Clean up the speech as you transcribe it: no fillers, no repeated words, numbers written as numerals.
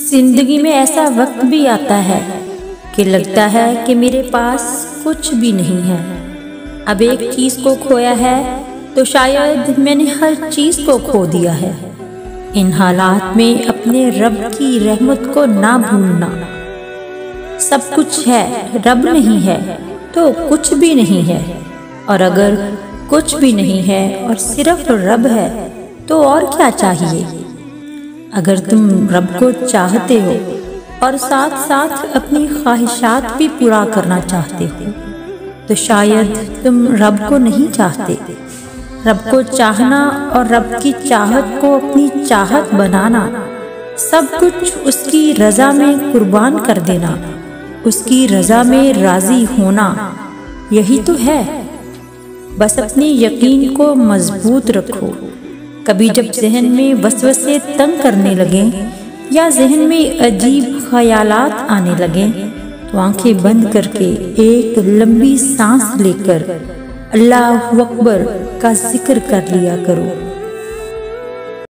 زندگی میں ایسا وقت بھی آتا ہے کہ لگتا ہے کہ میرے پاس کچھ بھی نہیں ہے۔ اب ایک چیز کو کھویا ہے تو شاید میں نے ہر چیز کو کھو دیا ہے۔ ان حالات میں اپنے رب کی رحمت کو نہ بھولنا۔ سب کچھ ہے، رب نہیں ہے تو کچھ بھی نہیں ہے، اور اگر کچھ بھی نہیں ہے اور صرف رب ہے تو اور کیا چاہیے؟ اگر تم رب کو چاہتے ہو اور ساتھ ساتھ اپنی خواہشات بھی پورا کرنا چاہتے ہو تو شاید تم رب کو نہیں چاہتے۔ رب کو چاہنا اور رب کی چاہت کو اپنی چاہت بنانا، سب کچھ اس کی رضا میں قربان کر دینا، اس کی رضا میں راضی ہونا، یہی تو ہے۔ بس اپنی یقین کو مضبوط رکھو۔ کبھی جب ذہن میں وسوسے تنگ کرنے لگیں یا ذہن میں عجیب خیالات آنے لگیں تو آنکھیں بند کر کے ایک لمبی سانس لے کر اللہ اکبر کا ذکر کر لیا کرو۔